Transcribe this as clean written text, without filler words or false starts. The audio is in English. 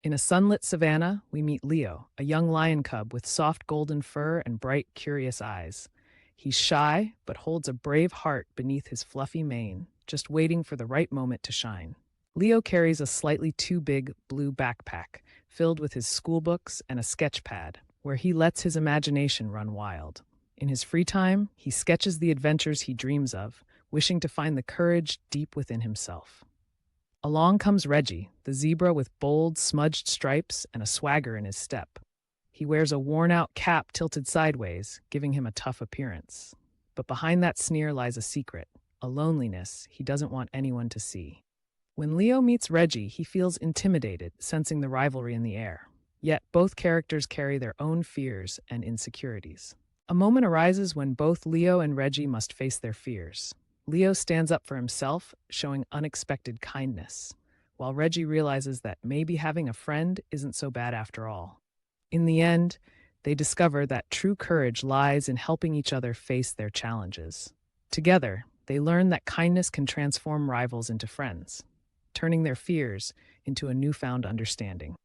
In a sunlit savannah, we meet Leo, a young lion cub with soft golden fur and bright, curious eyes. He's shy, but holds a brave heart beneath his fluffy mane, just waiting for the right moment to shine. Leo carries a slightly too big blue backpack filled with his schoolbooks and a sketch pad, where he lets his imagination run wild. In his free time, he sketches the adventures he dreams of, wishing to find the courage deep within himself. Along comes Reggie, the zebra with bold, smudged stripes and a swagger in his step. He wears a worn-out cap tilted sideways, giving him a tough appearance. But behind that sneer lies a secret, a loneliness he doesn't want anyone to see. When Leo meets Reggie, he feels intimidated, sensing the rivalry in the air. Yet both characters carry their own fears and insecurities. A moment arises when both Leo and Reggie must face their fears. Leo stands up for himself, showing unexpected kindness, while Reggie realizes that maybe having a friend isn't so bad after all. In the end, they discover that true courage lies in helping each other face their challenges. Together, they learn that kindness can transform rivals into friends, turning their fears into a newfound understanding.